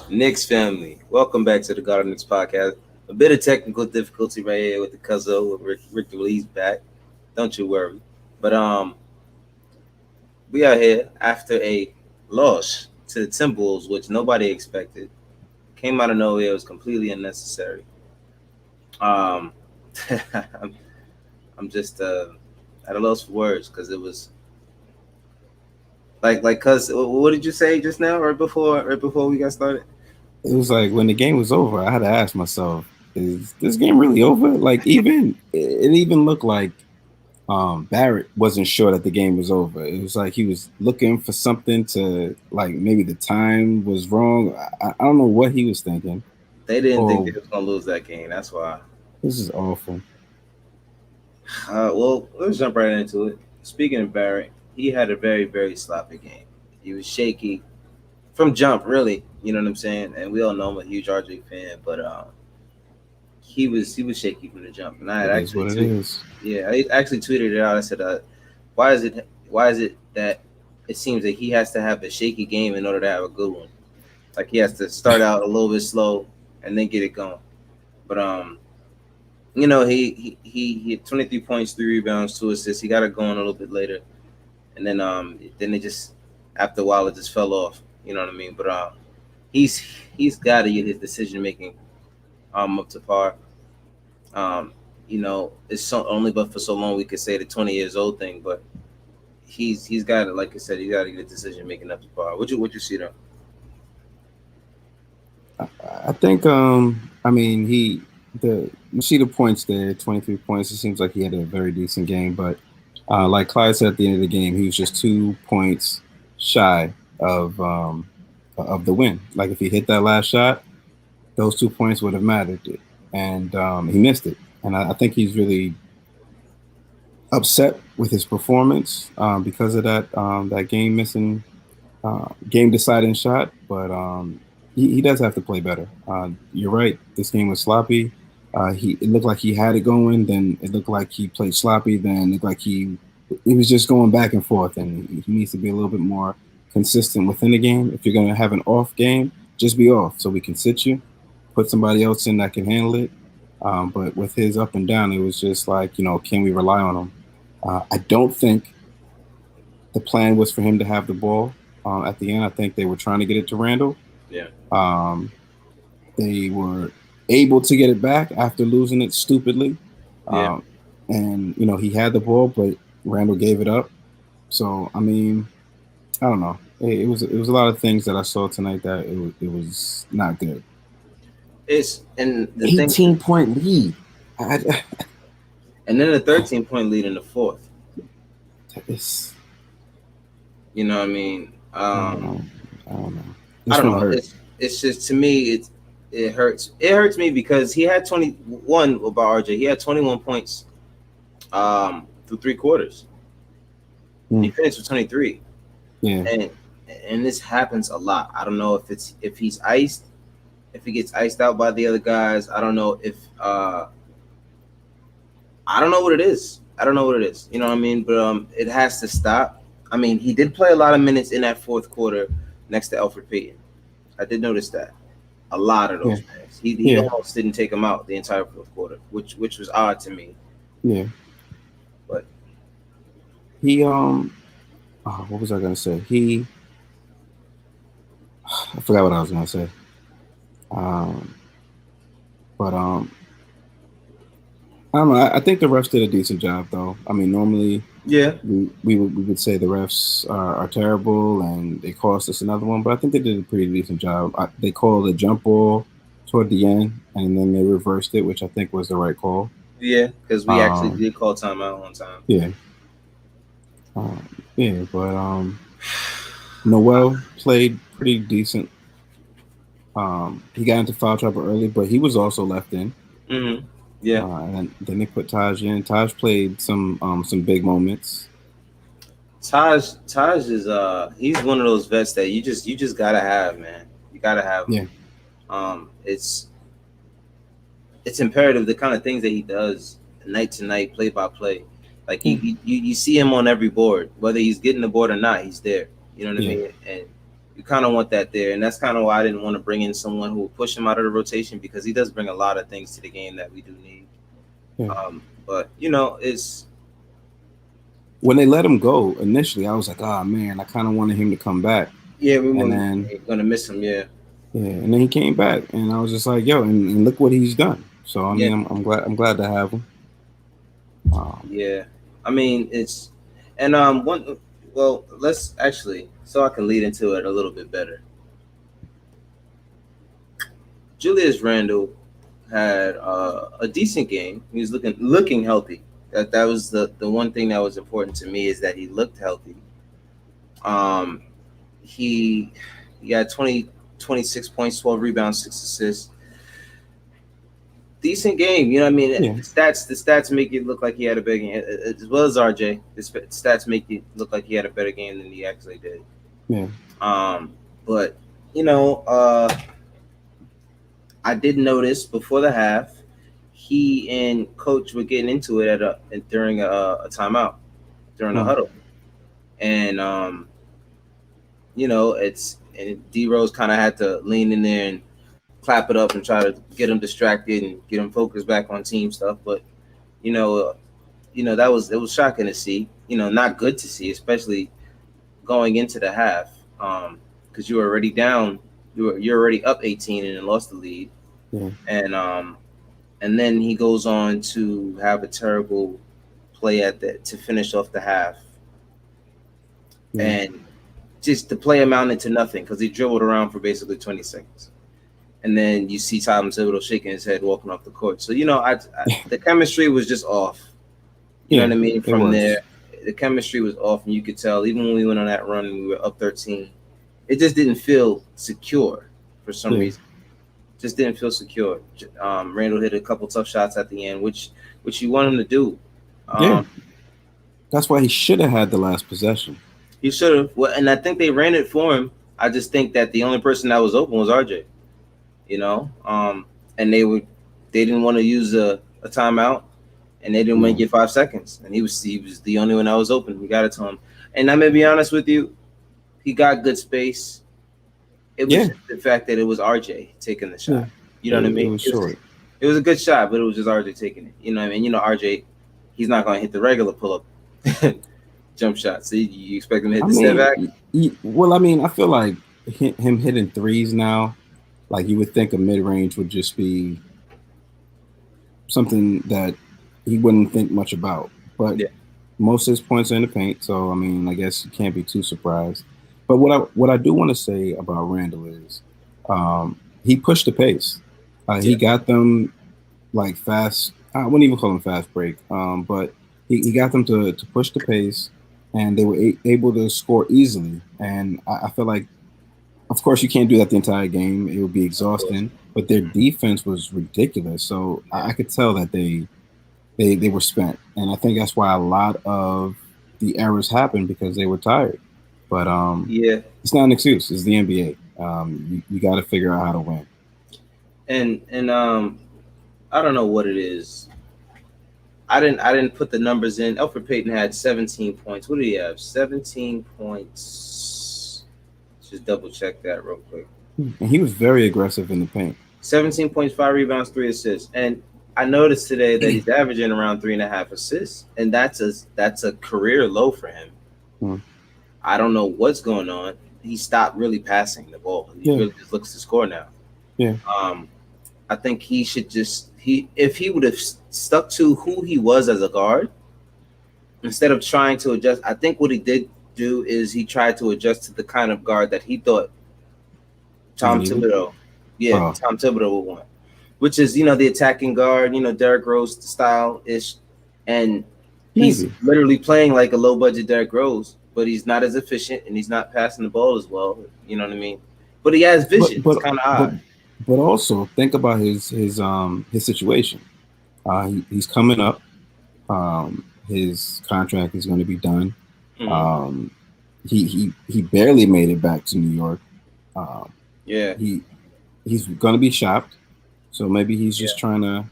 Knicks family, welcome back to the God of Knicks podcast. A bit of technical difficulty right here with the Cuzzo with Rick Lee's back. Don't you worry. But we are here after a loss to the Timberwolves, which nobody expected. Came out of nowhere. It was completely unnecessary. Um, I'm, I'm just at a loss for words because it was cuz what did you say just now right before we got started? It was like when the game was over, I had to ask myself, is this game really over? Like even it even looked like Barrett wasn't sure that the game was over. It was like he was looking for something to like maybe the time was wrong. I don't know what he was thinking. They didn't think Oh, they was gonna lose that game. That's why. this is awful. Well, let's jump right into it. Speaking of Barrett, he had a very, very sloppy game. He was shaky from jump, really. You know what I'm saying? And we all know I'm a huge RJ fan, but he was shaky from the jump. And I had It is actually what it tweeted, is. yeah, I actually tweeted it out. I said, why is it that it seems that he has to have a shaky game in order to have a good one? Like he has to start out a little bit slow and then get it going. But he had 23 points, 3 rebounds, 2 assists. He got it going a little bit later, and then it just after a while it just fell off. You know what I mean? But he's he's got to get his decision making up to par. Um, it's only but for so long we could say the 20 years old thing, but he's got to, like I said, he got to get his decision making up to par. What you see though? I, I think I mean he the you see the points there, 23 points. It seems like he had a very decent game, but like Clyde said at the end of the game, he was just 2 points shy of the win. Like if he hit that last shot, those 2 points would have mattered, and he missed it. And I think he's really upset with his performance because of that game deciding shot. But he does have to play better. You're right. This game was sloppy. He it looked like he had it going, then it looked like he played sloppy, then it looked like he was just going back and forth, and he needs to be a little bit more consistent within the game. If you're gonna have an off game, just be off so we can sit you, put somebody else in that can handle it. But with his up and down, it was just like, can we rely on him? I don't think the plan was for him to have the ball at the end. I think they were trying to get it to Randall. Yeah, Um, they were able to get it back after losing it stupidly. yeah. Um, and, he had the ball, but Randall gave it up. So, I mean, I don't know. It was a lot of things that I saw tonight that it was not good. It's and the thing, 18-point lead. I, and then a 13-point lead in the fourth. it's, You know what I mean? I don't know. I don't know. I This don't one know. hurt. It's just to me it hurts. It hurts me because he had 21 about RJ. He had 21 points through 3 quarters. He Mm, finished with 23. yeah. And this happens a lot. I don't know if he's iced, if he gets iced out by the other guys. I don't know if I don't know what it is. I don't know what it is. You know what I mean? But it has to stop. I mean, he did play a lot of minutes in that fourth quarter next to Alfred Payton. I did notice that. A lot of Yeah. those minutes. He Yeah. almost didn't take him out the entire fourth quarter, which was odd to me. Yeah. But He what was I gonna say? I forgot what I was gonna say. Um but I don't know. I think the refs did a decent job though. I mean, normally yeah, we would say the refs are terrible and they cost us another one, but I think they did a pretty decent job. They called a jump ball toward the end, and then they reversed it, which I think was the right call. yeah, because we actually Um, did call timeout on time. yeah, yeah, but Noel played pretty decent. He got into foul trouble early, but he was also left in. Mm-hmm. Yeah, And then they put Taj in. Taj played some big moments. Taj is he's one of those vets that you just gotta have, man. You gotta have him. Yeah, It's imperative the kind of things that he does night to night, play by play. Like you see him on every board, whether he's getting the board or not, he's there. You know what I yeah, mean? And You kind of want that there, and that's kind of why I didn't want to bring in someone who would push him out of the rotation because he does bring a lot of things to the game that we do need. Yeah. But it's When they let him go initially, I was like, oh man, I kind of wanted him to come back, yeah, and we're then gonna miss him. Yeah, yeah, and then he came back, and I was just like, yo, and look what he's done. So I yeah, mean, I'm glad to have him. Um, yeah. I mean, it's and one. Well, let's actually so I can lead into it a little bit better. Julius Randle had a decent game. He was looking healthy. That was the one thing that was important to me is that he looked healthy. Um, he he had 26 points, 12 rebounds, 6 assists. Decent game, you know what I mean? yeah, The stats make it look like he had a better game, as well as RJ. Stats make it look like he had a better game than he actually did. yeah, Um, but you know, I did notice before the half, he and coach were getting into it during a timeout during a mm, huddle, and and D Rose kind of had to lean in there and clap it up and try to get him distracted and get him focused back on team stuff. But you know, uh, that it was shocking to see. Not good to see, especially going into the half, because you were already down. You're already up 18 and then lost the lead, yeah, and then he goes on to have a terrible play at the to finish off the half, yeah, and just the play amounted to nothing because he dribbled around for basically 20 seconds. And then you see Tom Thibodeau shaking his head walking off the court. So the chemistry was just off. You know yeah. what I mean? It From was. there, the chemistry was off, and you could tell even when we went on that run and we were up 13, it just didn't feel secure for some Yeah, reason. Just didn't feel secure. Randall hit a couple tough shots at the end, which you want him to do. yeah. Um, That's why he should have had the last possession. he should have. Well, and I think they ran it for him. I just think that the only person that was open was RJ. You know, and they didn't want to use a timeout, and they didn't Yeah, make it 5 seconds, and he was the only one that was open. We got it to him, and I'm gonna be honest with you, he got good space. It was yeah, just the fact that it was RJ taking the yeah. shot. You know what I It mean? was short. It was a good shot, but it was just RJ taking it. You know what I mean? RJ, he's not gonna hit the regular pull up jump shot. So you expect him to hit I the step mean, back? well, I mean, I feel like him hitting threes now, like you would think a mid range would just be something that he wouldn't think much about. But Yeah, most of his points are in the paint, so I mean, I guess you can't be too surprised. But what I do want to say about Randall is he pushed the pace. He yeah, got them like fast. I wouldn't even call him fast break, but he got them to push the pace, and they were able to score easily. And I feel like, of course, you can't do that the entire game; it would be of course. exhausting. But their defense was ridiculous, so Yeah, I could tell that they were spent, and I think that's why a lot of the errors happened because they were tired. But yeah, it's not an excuse. It's the NBA. You got to figure out how to win. and I don't know what it is. I didn't put the numbers in. Alfred Payton had 17 points. What did he have? 17 points. Just double check that real quick. And he was very aggressive in the paint. 17 points, 5 rebounds, 3 assists. And I noticed today that he's averaging around 3.5 assists, and that's a career low for him. Mm. I don't know what's going on. He stopped really passing the ball. He Yeah, really just looks to score now. yeah, Um, I think he should just if he would have stuck to who he was as a guard instead of trying to adjust. I think what he did do is he tried to adjust to the kind of guard that he thought he Tom needed. Thibodeau, yeah, Oh, Tom Thibodeau would want, which is the attacking guard, Derrick Rose style ish, and he's maybe. literally playing like a low budget Derrick Rose, but he's not as efficient and he's not passing the ball as well. You know what I mean? But he has But vision. It's but kind of but odd. but also think about his situation. He's coming up. His contract is going to be done. Hmm. Um, he barely made it back to New York. Um, Yeah, he he's going to be shopped, so maybe he's yeah, just trying to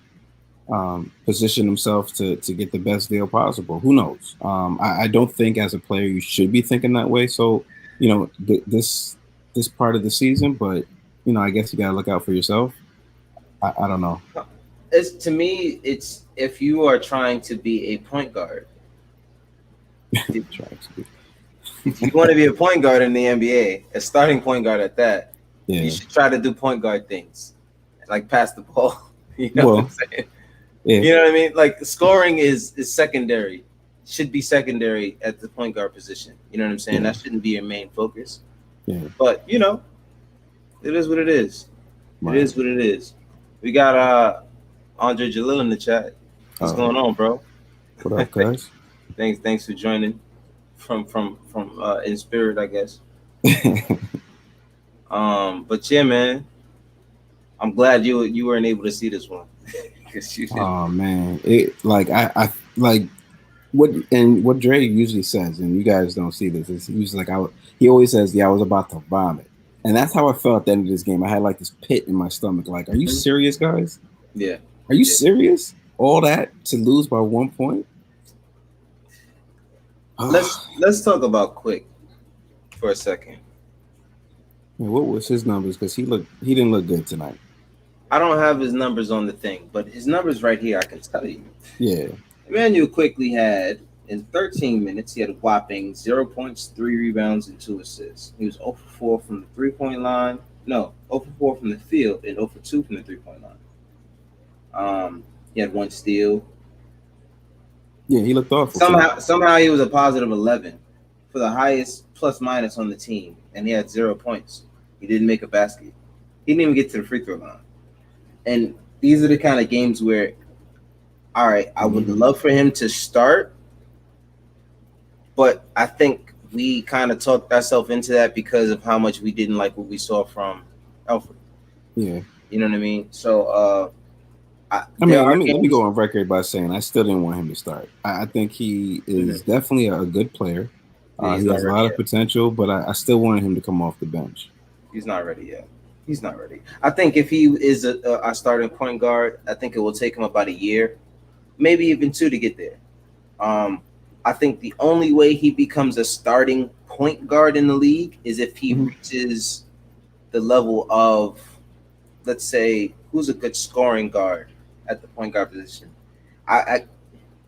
position himself to get the best deal possible. Who knows? I don't think as a player you should be thinking that way. So you know this this part of the season, but I guess you gotta look out for yourself. I don't know. It's to me, it's if you are trying to be a point guard, if, Try to be. if you want to be a point guard in the NBA, a starting point guard at that, you Yeah. should try to do point guard things, like pass the ball. You know what I'm Well, saying? yeah, You know what I mean? Like scoring is secondary, should be secondary at the point guard position. You know what I'm saying? yeah, That shouldn't be your main focus. yeah. But it is what it is. It Right. is what it is. We got Andre Jalil in the chat. What's Oh, going on, bro? what up, guys? Thanks for joining from in spirit, I guess. But yeah, man, I'm glad you weren't able to see this one because you did. Oh man, it like I like what Dre usually says, and you guys don't see this. Is he usually he always says, "Yeah, I was about to vomit," and that's how I felt at the end of this game. I had like this pit in my stomach. Like, are you Mhm. serious, guys? Yeah, Are you yeah. serious? All that to lose by 1 point? Let's talk about Quick for a second. What was his numbers? Because he didn't look good tonight. I don't have his numbers on the thing, but his numbers right here I can tell you. Yeah, Emmanuel quickly had in 13 minutes he had a whopping 0 points, 3 rebounds, and 2 assists. He was 0 for 4 from the 3 point line. No, 0 for 4 from the field and 0 for 2 from the 3 point line. He had 1 steal. yeah, he looked awful tonight. Somehow he was a positive 11 for the highest plus minus on the team, and he had 0 points. He didn't make a basket. He didn't even get to the free throw line. And these are the kind of games where, all right, I would love for him to start, but I think we kind of talked ourselves into that because of how much we didn't like what we saw from Alfred. Yeah. You know what I mean? So I mean, let me go on record by saying I still didn't want him to start. I think he is definitely a good player. Yeah, he's He not has a ready lot of yet. potential, but I still wanted him to come off the bench. He's not ready yet. He's not ready. I think if he is a starting point guard, I think it will take him about a year, maybe even 2 to get there. I think the only way he becomes a starting point guard in the league is if he reaches the level of, let's say, who's a good scoring guard at the point guard position. I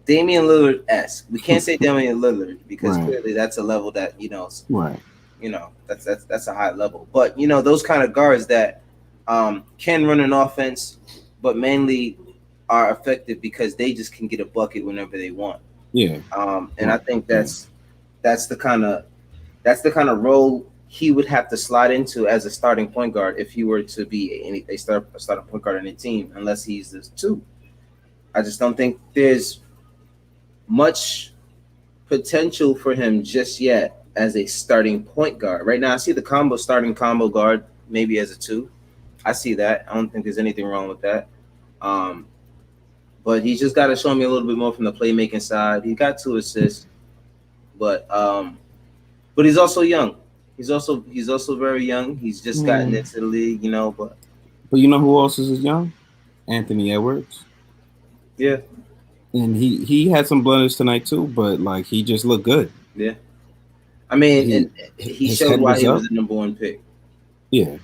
Damian Lillard esque. We can't say Damian Lillard because Right. clearly that's a level that Right. that's a high level. But those kind of guards that can run an offense, but mainly are effective because they just can get a bucket whenever they want. Yeah. And I think that's the kind of role he would have to slide into as a starting point guard if he were to be a starting point guard on a team, unless he's the 2. I just don't think there's much potential for him just yet as a starting point guard. Right now, I see the starting combo guard maybe as a 2. I see that. I don't think there's anything wrong with that. But he's just got to show me a little bit more from the playmaking side. He got 2 assists, but he's also young. He's also very young. He's just gotten into the league, But you know who else is young? Anthony Edwards. Yeah. And he had some blunders tonight too, but like he just looked good. Yeah. I mean, he showed why he was the number 1 pick. Yeah.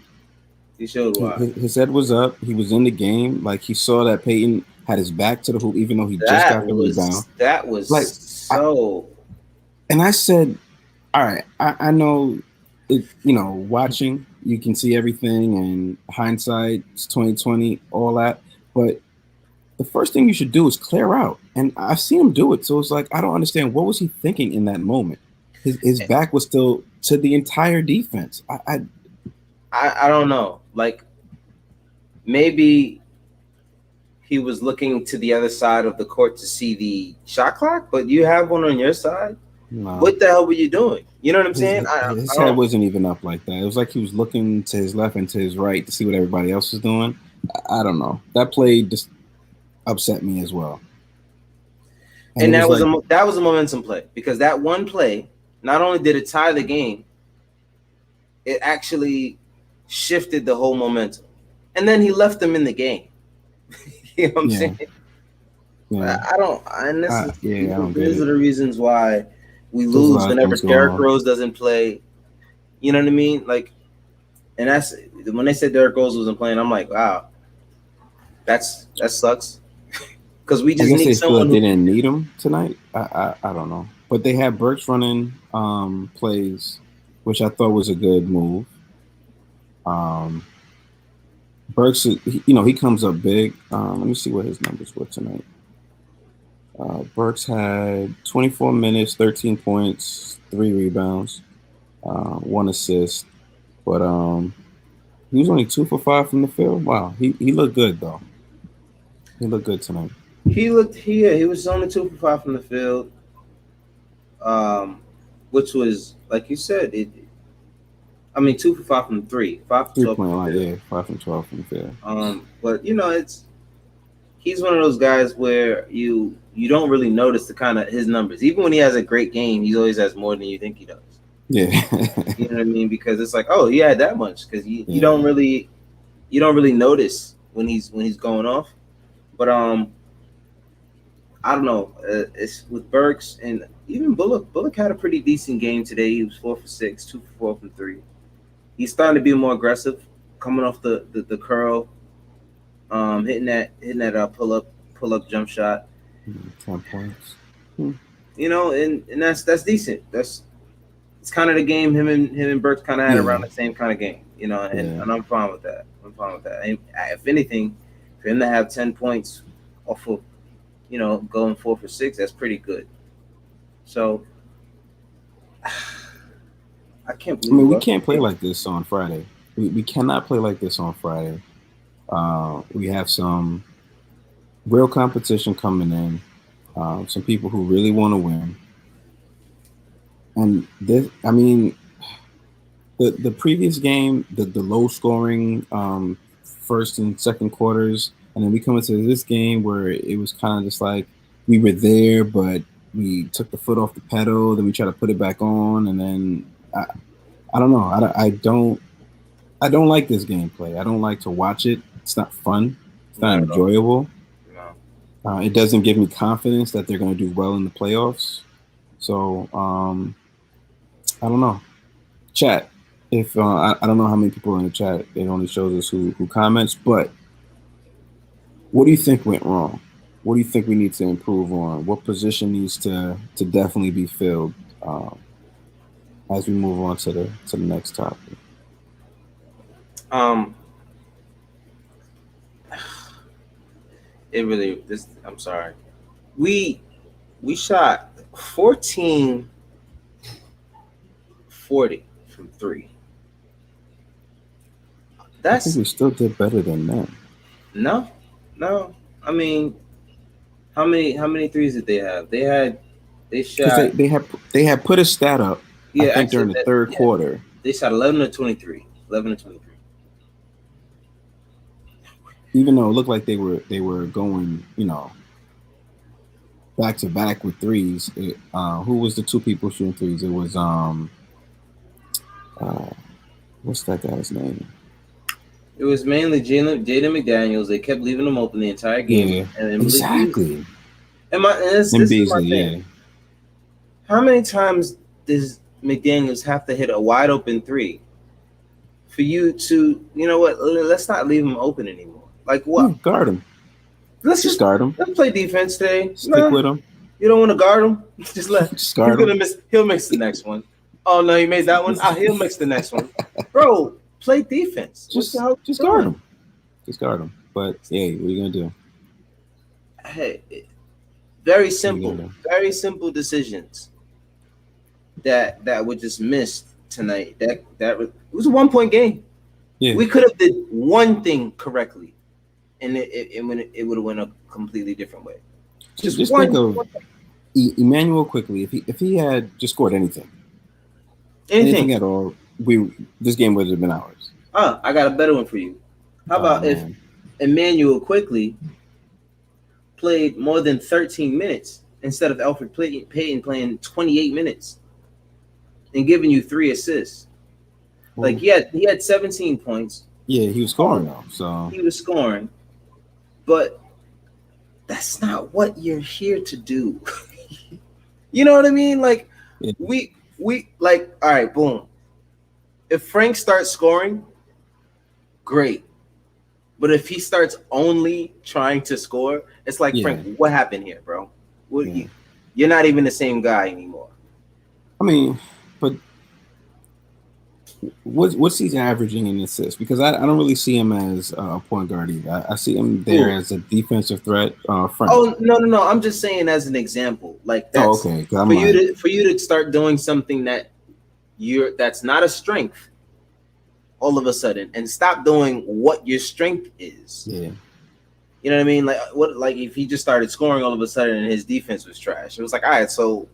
He showed why. His head was up. He was in the game. Like he saw that Peyton had his back to the hoop, even though he just got the rebound. That was like so. And I said, all right, I know, watching you can see everything, and hindsight, it's 2020, all that. But the first thing you should do is clear out. And I've seen him do it. So it's like, I don't understand. What was he thinking in that moment? His back was still to the entire defense. I don't know. Like, maybe he was looking to the other side of the court to see the shot clock, but you have one on your side. No. What the hell were you doing? You know what I'm saying? His head wasn't even up like that. It was like he was looking to his left and to his right to see what everybody else was doing. I don't know. That play just upset me as well. And that was a momentum play, because that one play, not only did it tie the game, it actually shifted the whole momentum. And then he left them in the game. You know what I'm saying? Yeah. I don't these are the reasons why we lose whenever Derrick Rose doesn't play. You know what I mean? Like, And that's when they said Derrick Rose wasn't playing. I'm like, wow, that sucks because we I just guess need they feel someone like they who. didn't need him tonight. I don't know, but they had Burks running plays, which I thought was a good move. Um, Burks, he comes up big. Let me see what his numbers were tonight. Burks had 24 minutes, 13 points, 3 rebounds, 1 assist. But he was only 2 for 5 from the field. Wow, he looked good though. He looked good tonight. He looked here. He was only 2 for 5 from the field, um, which was like you said. I mean, 2 for 5 from three, 5 for 12 from 3 point line, the field. yeah, 5 from 12 from the field. But it's he's one of those guys where you don't really notice the kind of his numbers. Even when he has a great game, he always has more than you think he does. Yeah, You know what I mean? Because it's like, oh, he had that much. Because yeah. you don't really notice when he's going off. But I don't know. It's with Burks and even Bullock. Bullock had a pretty decent game today. He was 4 for 6, 2 for 4 from three. He's starting to be more aggressive, coming off the curl, hitting that pull up jump shot. 10 points. Hmm. And that's decent. That's it's kind of the game him and Burks kind of had Yeah, around the same kind of game. And, yeah. and I'm fine with that. I'm fine with that. And if anything, for him to have 10 points off of going 4 for 6, that's pretty good. So I can't I believe we mean, we lost can't the play game. like this on Friday. We cannot play like this on Friday. We have some real competition coming in. Some people who really want to win. And this, I mean, the previous game, the low scoring first and second quarters, and then we come into this game where it was kind of just like we were there, but we took the foot off the pedal, then we try to put it back on, and then I don't know. I don't like this gameplay. I don't like to watch it. It's not fun. It's not Not at all. enjoyable. No. It doesn't give me confidence that they're going to do well in the playoffs. So I don't know. Chat. If I don't know how many people are in the chat, it only shows us who comments. But what do you think went wrong? What do you think we need to improve on? What position needs to definitely be filled um, as we move on to the next topic? Um, it really. This. I'm sorry. We we shot 14-40 from three. I think That's we still did better than them no, no. I mean, how many threes did they have? They because shot. they had put a stat up. I Yeah, think actually, during the third yeah, quarter. they shot 11 to 23. 11 to 23. Even though it looked like they were going, back to back with threes. Who was the two people shooting threes? It was uh, what's that guy's name? It was mainly Jaden McDaniels. They kept leaving him open the entire game, Yeah, and then Malik Beasley. exactly. And this And is my Beasley, thing. yeah. How many times does McDaniels have to hit a wide open three for you to, you know what? Let's not leave him open anymore. Like Yeah, what? guard him. Let's Just just guard him. let's play defense today. Stick No, with him. you don't want to guard him. Just let Just he's guard gonna him. miss. He'll miss the next one. Oh no, he made that one. Ah, he'll miss the next one. Bro, play defense. What the hell Just you guard doing? him. Just guard him. But yeah, what are you gonna do? Hey, very What are you simple, gonna do? very simple decisions that were just missed tonight. It was a 1 point game. Yeah, We could have did one thing correctly, and it would have went a completely different way. Just just think of one thing. Emmanuel quickly. If he had just scored anything Anything. at all, we this game would have been ours. I got a better one for you. How Oh about if man, Emmanuel quickly played more than 13 minutes instead of Alfred Payton playing 28 minutes and giving you 3 assists? Like well, he had 17 points. yeah, he was scoring Oh, though. So he was scoring, but that's not what you're here to do. You know what I mean? Like yeah, we like all right, boom. If Frank starts scoring, great. But if he starts only trying to score, it's like, Yeah, Frank, what happened here, bro? What yeah. you're not even the same guy anymore. I mean, but what's he averaging in assists? Because I don't really see him as a point guard either. I see him there Ooh. as a defensive threat front. Oh no. I'm just saying as an example. Like Oh, that's okay. 'Cause I'm like, for you to start doing something that's not a strength all of a sudden and stop doing what your strength is. yeah, You know what I mean? Like if he just started scoring all of a sudden and his defense was trash. It was like, all right, so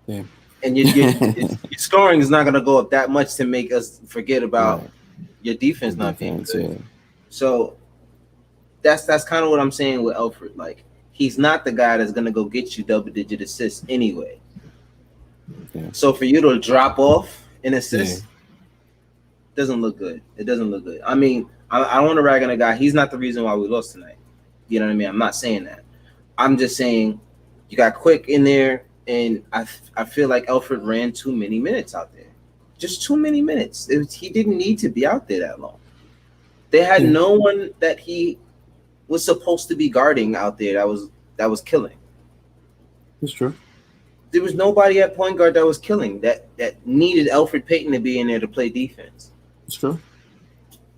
yeah. and your scoring is not going to go up that much to make us forget about Right. your The defense not being defense, good. yeah. So that's kind of what I'm saying with Alfred. Like he's not the guy that's going to go get you double digit assists anyway. Yeah. So for you to drop off an Yeah. assist doesn't look good. It doesn't look good. I mean, I don't want to rag on a guy. He's not the reason why we lost tonight. You know what I mean? I'm not saying that. I'm just saying you got Quick in there, and I feel like Alfred ran too many minutes out there. Just too many minutes. He didn't need to be out there that long. They had Yeah. no one that he was supposed to be guarding out there that was killing. It's true. There was nobody at point guard that was killing that needed Alfred Payton to be in there to play defense. It's true.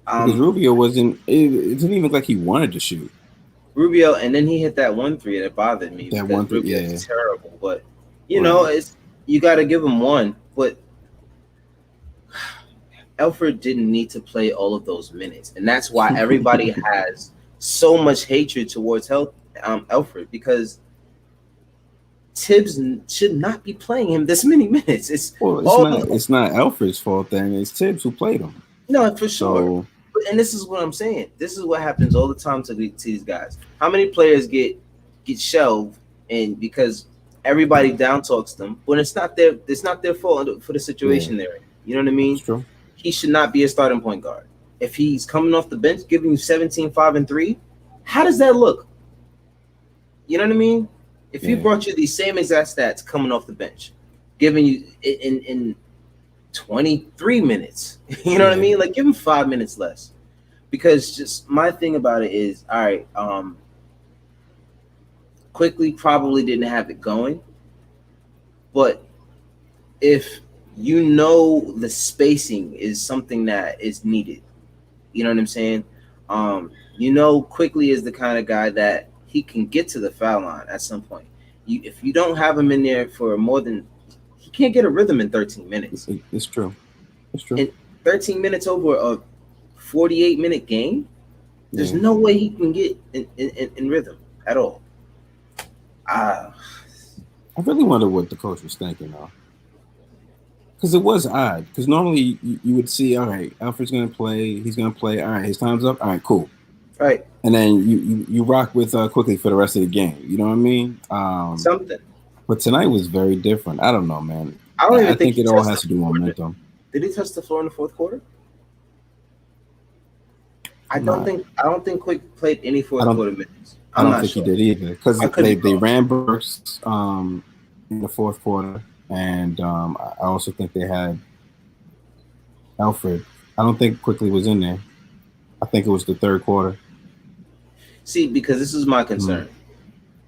Because Rubio wasn't. It didn't even look like he wanted to shoot. Rubio, and then he hit that 1-3 that bothered me That because 1-3, Rubio yeah. is terrible. But you know, it's you got to give him one. But Alfred didn't need to play all of those minutes, and that's why everybody has so much hatred towards Alfred because Tibbs should not be playing him this many minutes. It's not Alfred's fault. Then it's Tibbs who played him. No, for sure. So, and this is what I'm saying. This is what happens all the time to these guys. How many players get shelved and because everybody down talks them, when it's not their fault for the situation they're in. You know what I mean? It's true. He should not be a starting point guard. If he's coming off the bench giving you 17, 5, and 3, how does that look? You know what I mean? If he brought you these same exact stats coming off the bench, giving you in 23 minutes, you know what I mean? Like give him 5 minutes less. Because just my thing about it is, all right, Quickly probably didn't have it going, but if you know the spacing is something that is needed, you know what I'm saying? You know, Quickly is the kind of guy that he can get to the foul line at some point. If you don't have him in there for more than, he can't get a rhythm in 13 minutes. It's true. It's true. In 13 minutes over a 48-minute game, there's no way he can get in rhythm at all. I really wonder what the coach was thinking, though. Because it was odd. Because normally you would see, all right, Alfred's going to play. He's going to play. All right, his time's up. All right, cool. Right. And then you rock with Quickly for the rest of the game. You know what I mean? Something. But tonight was very different. I don't know, man. I don't even think it all has to do with momentum. Did he touch the floor in the fourth quarter? I don't think Quick played any fourth quarter minutes. I don't think he did either because they ran bursts in the fourth quarter, and I also think they had Alfred. I don't think Quickly was in there. I think it was the third quarter. See, because this is my concern.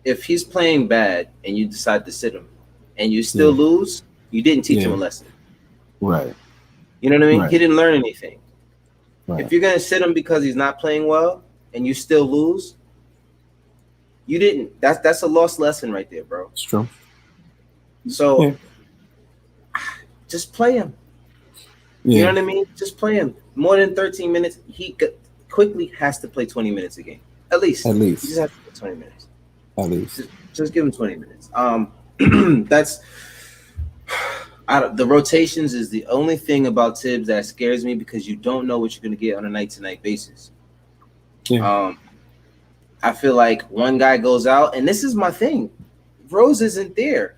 If he's playing bad and you decide to sit him, and you still lose, you didn't teach him a lesson. Right. You know what I mean? Right. He didn't learn anything. Right. If you're gonna sit him because he's not playing well and you still lose, you didn't. That's a lost lesson right there, bro. It's true. So just play him. You know what I mean? Just play him. More than 13 minutes. He Quickly has to play 20 minutes a game. At least. He just has to play 20 minutes. At least. Just give him 20 minutes. That's the rotations is the only thing about Tibbs that scares me because you don't know what you're going to get on a night-to-night basis. Yeah. I feel like one guy goes out, and this is my thing. Rose isn't there.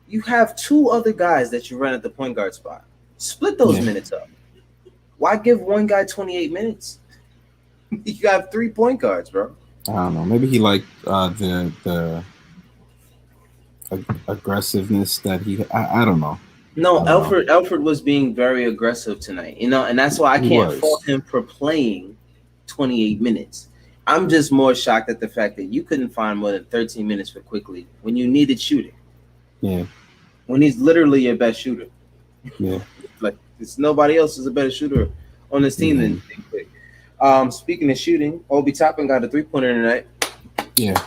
You have two other guys that you run at the point guard spot. Split those minutes up. Why give one guy 28 minutes? You got 3 point guards, bro. I don't know. Maybe he liked the aggressiveness that he. I don't know. No, I don't know. Alfred was being very aggressive tonight, and that's why I He can't fault was. him for playing 28 minutes. I'm just more shocked at the fact that you couldn't find more than 13 minutes for Quickly when you needed shooting, Yeah. when he's literally your best shooter. Yeah. Like it's nobody else is a better shooter on this team Yeah. than Quick. Speaking of shooting, Obi Toppin got a 3-pointer tonight. Yeah.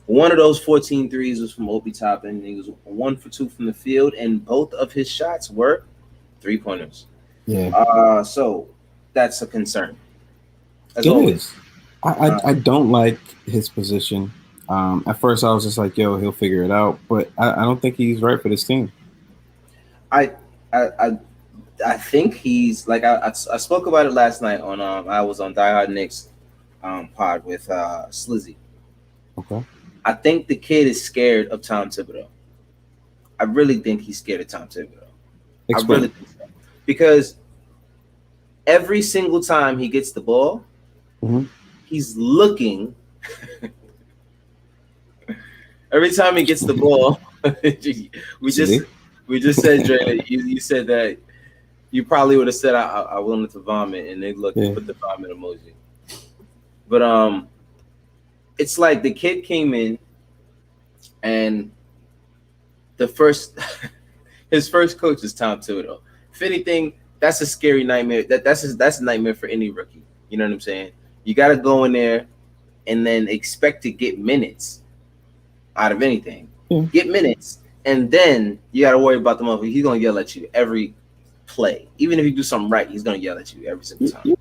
One of those 14 threes was from Obi Toppin. He was 1 for 2 from the field, and both of his shots were 3-pointers. Yeah. So that's a concern, as It always. is. I don't like his position. At first, I was just like, "Yo, he'll figure it out," but I don't think he's right for this team. I, I, I, I think he's like I spoke about it last night on I was on Die Hard Knicks pod with Slizzy. Okay. I think the kid is scared of Tom Thibodeau. I really think he's scared of Tom Thibodeau. I really Explain. think so because every single time he gets the ball, Mm-hmm. he's looking. Every time he gets the ball, we just See? we just said, Dre, you said that you probably would have said I wanted to vomit, and they look Yeah. put the vomit emoji. But it's like the kid came in and the first his first coach is Tom Thibodeau. If anything, that's a scary nightmare. That's a nightmare for any rookie. You know what I'm saying? You got to go in there and then expect to get minutes out of anything. Yeah. Get minutes, and then you got to worry about the motherfucker. He's gonna yell at you every play, even if you do something right. He's gonna yell at you every single time.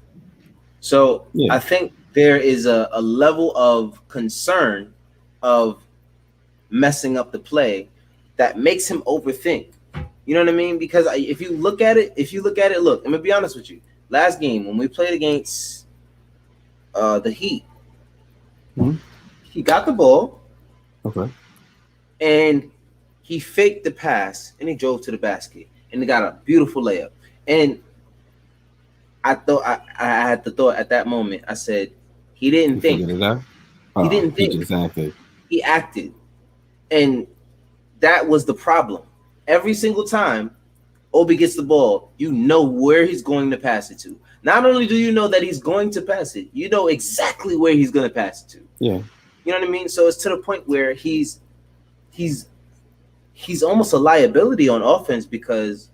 So Yeah. I think there is a level of concern of messing up the play that makes him overthink. You know what I mean? Because if you look at it, look, I'm gonna be honest with you. Last game when we played against the Heat, Mhm. he got the ball Okay. and he faked the pass and he drove to the basket and he got a beautiful layup. And I thought I had the thought at that moment. I said he didn't He think. figured it out. He Oh, didn't he think. just acted. He acted, and that was the problem. Every single time Obi gets the ball, you know where he's going to pass it to. Not only do you know that he's going to pass it, you know exactly where he's going to pass it to. Yeah. You know what I mean? So it's to the point where he's almost a liability on offense because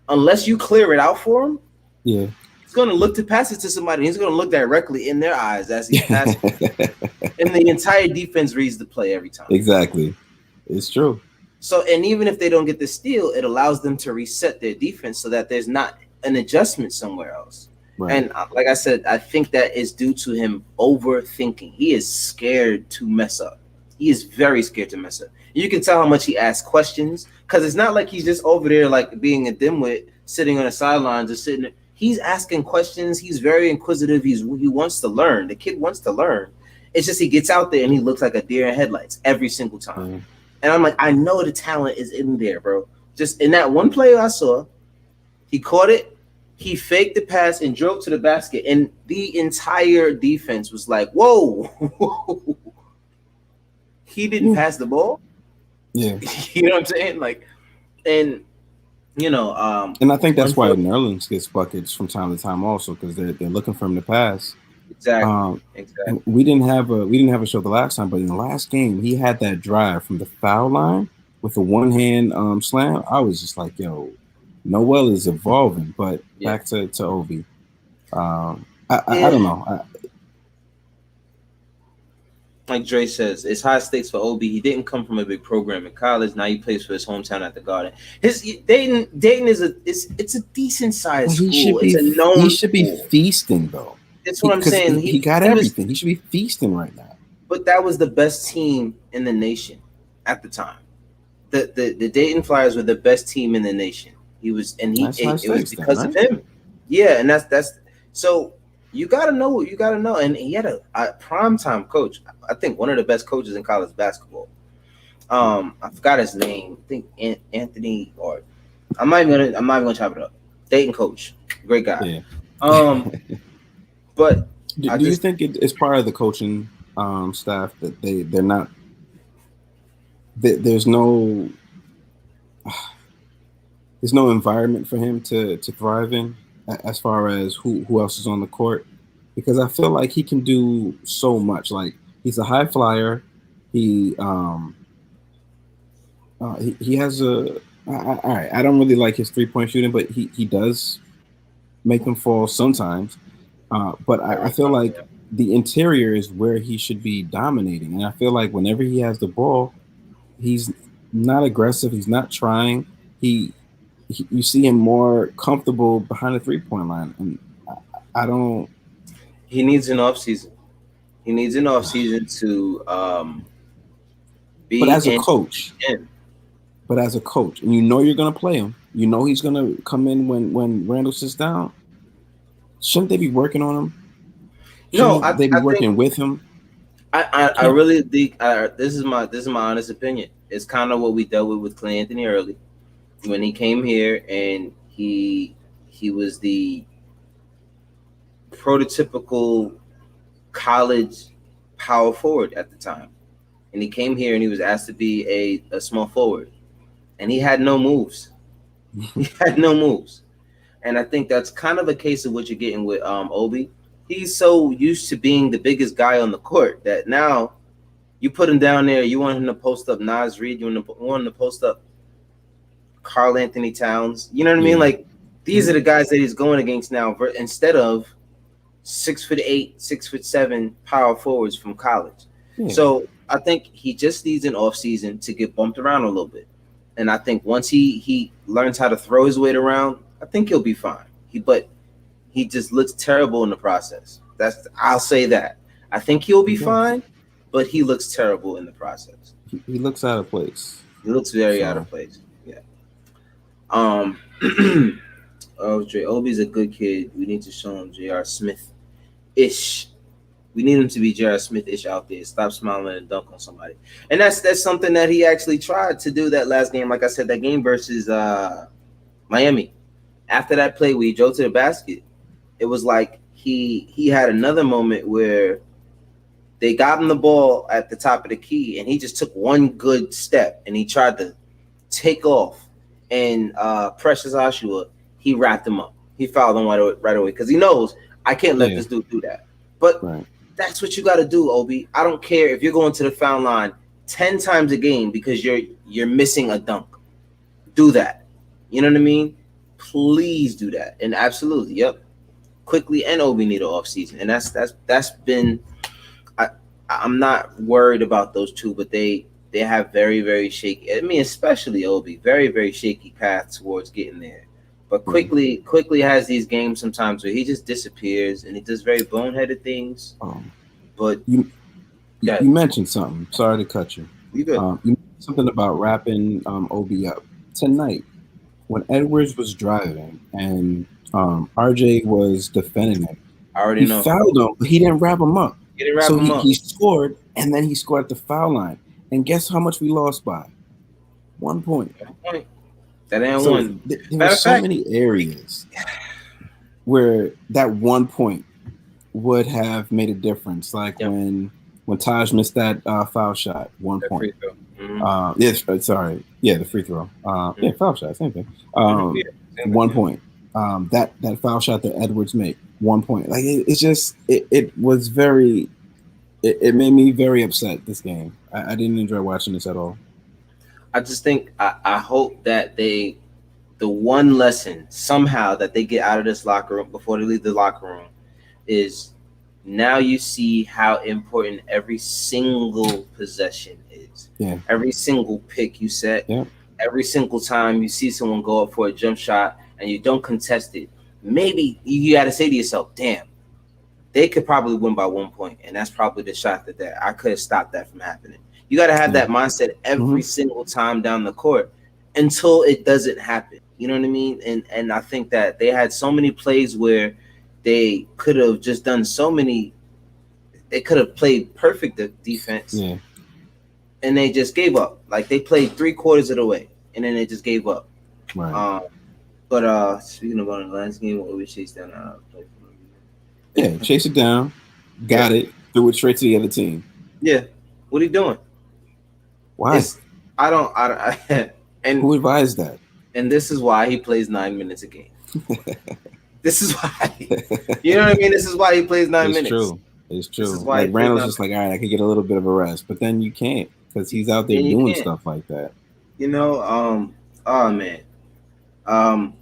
unless you clear it out for him, Yeah. he's going to look to pass it to somebody. He's going to look directly in their eyes as he's passing, and the entire defense reads the play every time. Exactly. It's true. So, and even if they don't get the steal, it allows them to reset their defense so that there's not an adjustment somewhere else. Right. And like I said, I think that is due to him overthinking. He is scared to mess up. He is very scared to mess up. You can tell how much he asks questions because it's not like he's just over there like being a dimwit sitting on the sidelines or sitting there. He's asking questions. He's very inquisitive. He wants to learn. The kid wants to learn. It's just he gets out there and he looks like a deer in headlights every single time. Yeah. And I'm like, I know the talent is in there, bro. Just in that one play I saw, he caught it, he faked the pass and drove to the basket, and the entire defense was like, whoa. He didn't pass the ball. Yeah. You know what I'm saying? Like, and you know, and I think that's why Nerlens gets buckets from time to time also because they're looking for him to pass. Exactly. Exactly. We didn't have a show the last time, but in the last game he had that drive from the foul line with a one hand slam. I was just like, yo, Noel is evolving. But back to Obi. I don't know. Like Dre says, it's high stakes for Obi. He didn't come from a big program in college. Now he plays for his hometown at the Garden. Dayton is a decent sized school. He should be feasting though. That's what I'm saying. He got everything. He should be feasting right now. But that was the best team in the nation at the time. The Dayton Flyers were the best team in the nation. It was because of him. Yeah, and that's so you gotta know what you gotta know. And he had a primetime coach. I think one of the best coaches in college basketball. I forgot his name. I think Anthony, or I'm not even gonna chop it up. Dayton coach, great guy. Yeah. But do you think it's part of the coaching staff that they're not? There's no. there's no environment for him to thrive in as far as who else is on the court, because I feel like he can do so much. Like he's a high flyer. He he has all right. I don't really like his 3-point shooting, but he does make them fall sometimes. But I feel like the interior is where he should be dominating, and I feel like whenever he has the ball, he's not aggressive. He's not trying. You see him more comfortable behind the 3-point line, and I don't. He needs an off season. He needs an off season to But be as a coach, in. and you know you're gonna play him. You know he's gonna come in when Randall sits down. Shouldn't they be working on him? No, Shouldn't they be I think working with him? I really think this is my honest opinion. It's kind of what we dealt with Clay Anthony early when he came here, and he was the prototypical college power forward at the time, and he came here and he was asked to be a small forward, and he had no moves. He had no moves, and I think that's kind of a case of what you're getting with Obi. He's so used to being the biggest guy on the court that now you put him down there. You want him to post up Nas Reed. You want him to post up Karl Anthony Towns. You know what I mean? Like these are the guys that he's going against now, instead of 6'8", 6'7" power forwards from college. Yeah. So I think he just needs an off season to get bumped around a little bit, and I think once he learns how to throw his weight around, I think he'll be fine. But he just looks terrible in the process. I'll say that. I think he'll be fine, but he looks terrible in the process. He looks out of place. He looks very out of place. Yeah. Obi's a good kid. We need to show him J.R. Smith-ish. We need him to be J.R. Smith-ish out there. Stop smiling and dunk on somebody. And that's something that he actually tried to do that last game. Like I said, that game versus Miami. After that play where he drove to the basket, it was like he had another moment where they got him the ball at the top of the key, and he just took one good step, and he tried to take off. And Precious Achiuwa, he wrapped him up. He fouled him right away because he knows I can't let this dude do that. But that's what you got to do, Obi. I don't care if you're going to the foul line 10 times a game because you're missing a dunk. Do that. You know what I mean? Please do that. And absolutely, yep. Quickly and Obi need an off season, and that's been. I'm not worried about those two, but they have very, very shaky. I mean, especially Obi, very, very shaky path towards getting there. But quickly has these games sometimes where he just disappears and he does very boneheaded things. But you mentioned something. Sorry to cut you. You good? You mentioned something about wrapping Obi up tonight when Edwards was driving and RJ was defending him. I already know. He fouled him, but he didn't wrap him up. He scored, and then he scored at the foul line. And guess how much we lost by? 1 point. 1 point. That ain't one. There were so many areas where that 1 point would have made a difference. Like when Taj missed that foul shot, 1 point. Mm-hmm. The free throw. Foul shot, same thing. 1 point. That foul shot that Edwards made, 1 point. Like it was very. It made me very upset this game. I didn't enjoy watching this at all. I just think I hope that the one lesson somehow that they get out of this locker room before they leave the locker room is now you see how important every single possession is. Yeah. Every single pick you set. Yeah. Every single time you see someone go up for a jump shot and you don't contest it, maybe you got to say to yourself, damn, they could probably win by 1 point. And that's probably the shot that I could have stopped that from happening. You got to have that mindset every single time down the court until it doesn't happen. You know what I mean? And I think that they had so many plays where they could have just done so many. They could have played perfect defense. Yeah. And they just gave up. Like they played 3/4 of the way, and then they just gave up. Right. But speaking about the last game, what we chased down play for yeah, chase it down, got it, threw it straight to the other team. Yeah. What are you doing? Why? I don't and who advised that? and this is why he plays 9 minutes a game. This is why, you know what I mean? This is why he plays 9 minutes. True. It's This is true. why he Like plays Randall's nine just like, all right, I could get a little bit of a rest, but then you can't because he's out there minutes. And you doing can't, stuff like that. you know. Oh man. Um,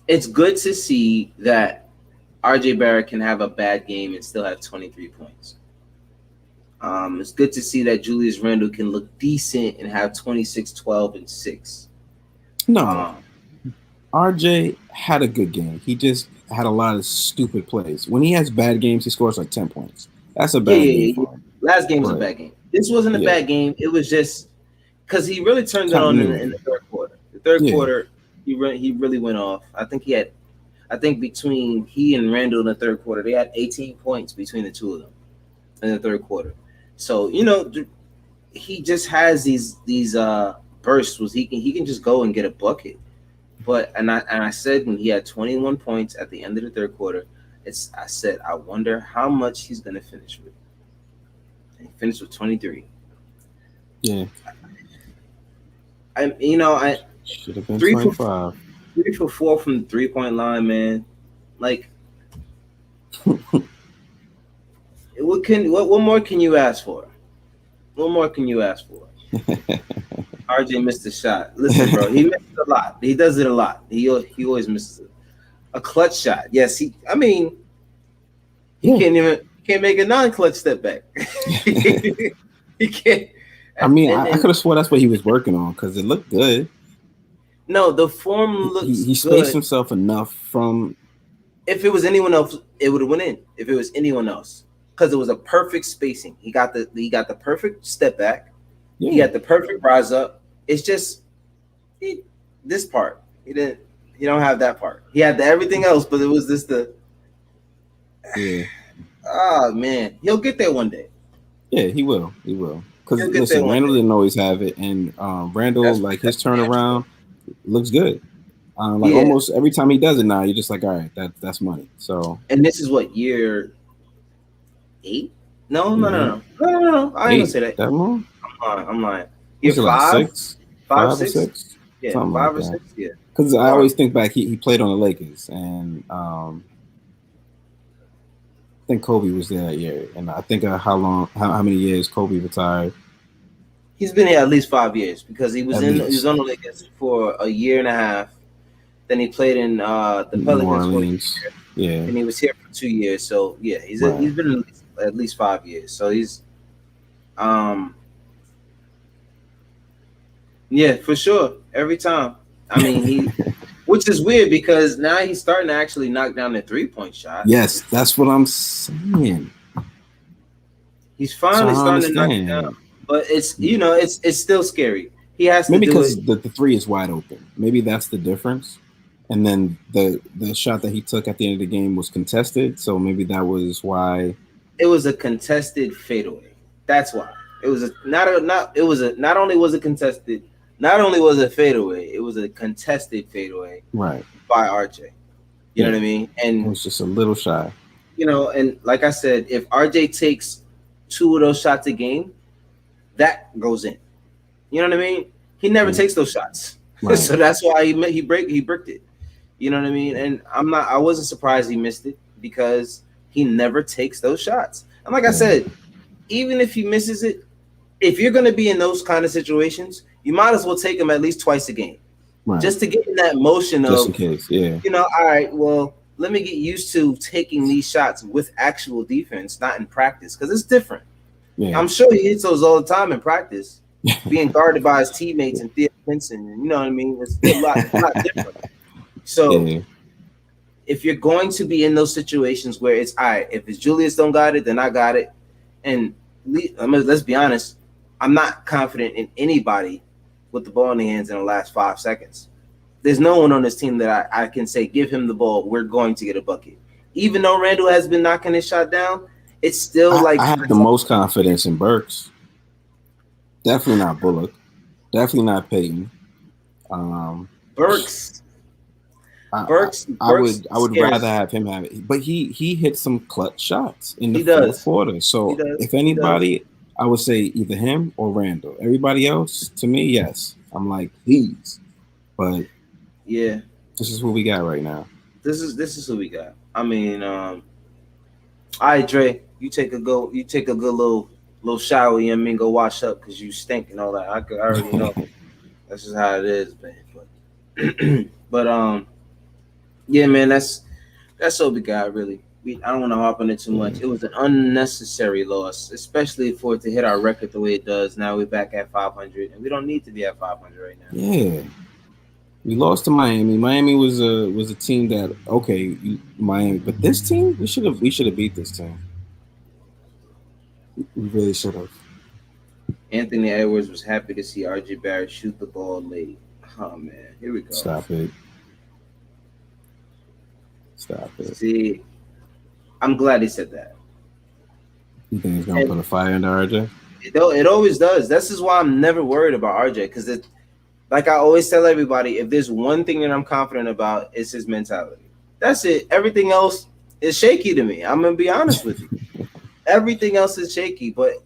it's good to see that RJ Barrett can have a bad game and still have 23 points. It's good to see that Julius Randle can look decent and have 26, 12, and 6. No, Um, RJ had a good game. He just had a lot of stupid plays. When he has bad games, he scores like 10 points. That's a yeah, bad game yeah, yeah. for him. Last game was a But bad game. This wasn't a yeah, bad game. It was just because he really turned it on in the continuity. third quarter. The third Yeah, quarter, he really went off. I think between he and Randall in the third quarter, they had 18 points between the two of them in the third quarter. So he just has these bursts was he can just go and get a bucket. But I said when he had 21 points at the end of the third quarter, I said I wonder how much he's gonna finish with. And he finished with 23. yeah. I Should have been three for 25. 3 for 4 from the 3 point line, man. Like what more can you ask for? What more can you ask for? RJ missed a shot. Listen, bro, he misses a lot. He does it a lot. He always misses it. A clutch shot. Yes, he. I mean, he Yeah. can't make a non-clutch step back. He can't. I mean, I And could have swore that's what he was working on because it looked good. no, the form looks He spaced good. himself enough from. If it was anyone else, it would have went in. If it was anyone else, because it was a perfect spacing. He got the perfect step back. He Yeah, got the perfect rise up. It's just this part. He didn't. He don't have that part. He had everything else, but it was just the. yeah, Oh man, he'll get there one day. yeah. He will. He will. Because He'll get there listen, one Randall day. didn't always have it, and Randall, like his That's for damn sure. turnaround, looks good. Like Yeah, almost every time he does it now, you're just like, all right, that's money. So and this is what year 8? No, no, yeah, no, no, no, no, no. I ain't gonna eight say that. that long? I'm lying. I'm lying. Year Was it like 5, six, 5, five or 6. six, Yeah, something like 5 or 6. that? Yeah. Because I Or always think back, he played on the Lakers, and I think Kobe was there that year, and I think how many years Kobe retired he's been here at least 5 years because at he was least. on the Lakers for a year and a half. Then he played in the New Pelicans for a Orleans. year, Yeah, and he was here for 2 years. So yeah, right. he's been at least 5 years. So he's um yeah, for sure every time. I mean which is weird because now he's starting to actually knock down the 3 point shot. Yes, that's what I'm saying. He's So I finally don't starting to knock it down, understand. but it's still scary. He has to Maybe do it. because the three is wide open. Maybe that's the difference. And then the shot that he took at the end of the game was contested. So maybe that was why. It was a contested fadeaway. That's why. It was a not a not it was a not only was it contested, not only was it fadeaway, it was a contested fadeaway Right. by RJ. You know Yeah. what I mean? It And was just a little shy. and like I said, if RJ takes 2 of those shots a game, that goes in. You know what I mean? He never Yeah. takes those shots, Right. so that's why he bricked it. You know what I mean? And I wasn't surprised he missed it because he never takes those shots. And like I Yeah. said, even if he misses it, if you're going to be in those kind of situations, you might as well take them at least twice a game, Right. just to get in that motion Just in of, case. Yeah. all right, well, let me get used to taking these shots with actual defense, not in practice, because it's different. Yeah. I'm sure he hits those all the time in practice, being guarded by his teammates and Thea Pinson, and you know what I mean? It's a lot different. So Yeah. if you're going to be in those situations where it's all right, if it's Julius don't got it, then I got it. And let's be honest, I'm not confident in anybody with the ball in their hands in the last 5 seconds. There's no one on this team that I can say, give him the ball, we're going to get a bucket. Even though Randall has been knocking his shot down, it's still like I have the most confidence in Burks. Definitely not Bullock. Definitely not Peyton. Um, Burks. I, Burks I would rather scares. have him have it, but he hit some clutch shots in the He fourth does. quarter. He So does. if He does. anybody, I would say either him or Randall. Everybody else, to me, yes. I'm like, please. But Yeah, this is what we got right now. this is who we got. I mean, all right, Dre, you take a good little shower. You know what I mean, go wash up because you stink and all that. I already know. That's just how it is, man. But yeah, man, that's all we got really. I don't want to hop on it too Yeah. much. It was an unnecessary loss, especially for it to hit our record the way it does. Now we're back at 500, and we don't need to be at 500 right now. Yeah. We lost to Miami. Miami was a team that okay, Miami, but this team we should have beat this team. We really should have. Anthony Edwards was happy to see RJ Barrett shoot the ball late. Oh man, here we go. Stop it. Stop it. See, I'm glad he said that. You think he's gonna And put a fire under RJ? it always does. This is why I'm never worried about RJ because like I always tell everybody, if there's one thing that I'm confident about, it's his mentality. That's it. Everything else is shaky to me. I'm gonna be honest with you. Everything else is shaky, but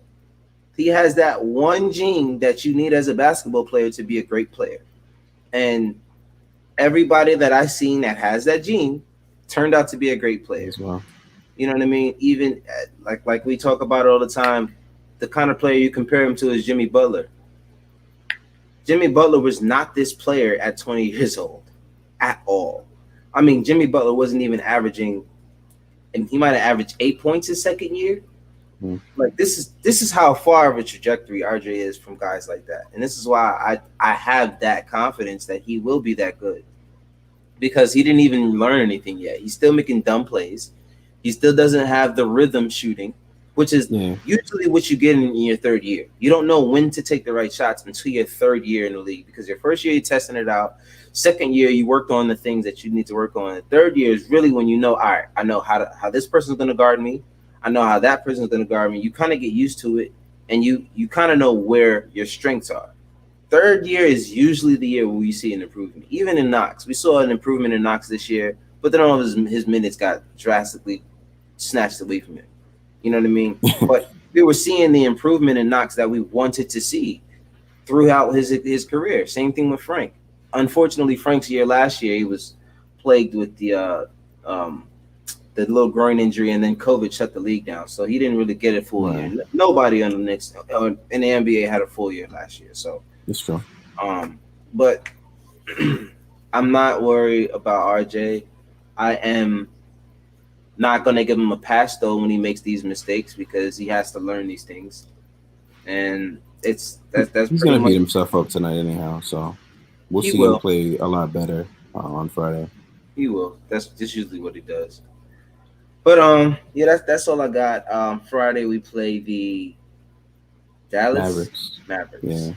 he has that one gene that you need as a basketball player to be a great player. And everybody that I've seen that has that gene turned out to be a great player. As well. You know what I mean? Even like we talk about it all the time, the kind of player you compare him to is Jimmy Butler. Jimmy Butler was not this player at 20 years old at all. I mean, Jimmy Butler wasn't even averaging, and he might have averaged 8 points his second year. Like this is how far of a trajectory RJ is from guys like that, and this is why I have that confidence that he will be that good because he didn't even learn anything yet. He's still making dumb plays. He still doesn't have the rhythm shooting, which is usually what you get in your third year. You don't know when to take the right shots until your third year in the league because your first year you're testing it out. Second year you worked on the things that you need to work on. The third year is really when you know, all right, I know how this person's going to guard me. I know how that person's going to guard me. You kind of get used to it, and you kind of know where your strengths are. Third year is usually the year where we see an improvement. Even in Knox, we saw an improvement in Knox this year, but then all of his minutes got drastically snatched away from him. You know what I mean? But we were seeing the improvement in Knox that we wanted to see throughout his career. Same thing with Frank. Unfortunately, Frank's year last year, he was plagued with the little groin injury, and then COVID shut the league down. So he didn't really get a full year. Nobody on the Knicks in the NBA had a full year last year. So it's true. But I'm not worried about RJ. I am not gonna give him a pass though when he makes these mistakes because he has to learn these things. And that's he's gonna beat himself up tonight anyhow. So we'll see him play a lot better on Friday. He will. That's just usually what he does. But yeah, that's all I got. Friday we play the Dallas Mavericks. Yeah.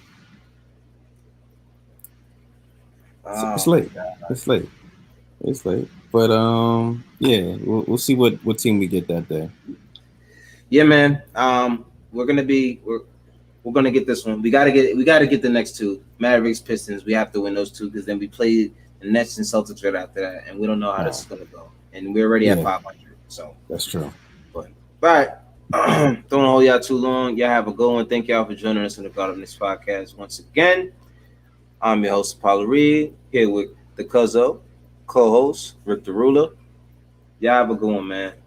It's late. It's late. It's late. But yeah, we'll see what team we get that day. Yeah, man. We're gonna get this one. We gotta get the next two. Mavericks, Pistons. We have to win those two because then we play the Nets and Celtics right after that, and we don't know how this is gonna go. And we're already at 500. So that's true. But all right. Don't hold y'all too long. Y'all have a good one. Thank y'all for joining us in the God of this podcast once again. I'm your host, Paula Reed, here with the co-host, Rick the Ruler. Y'all have a good one, man.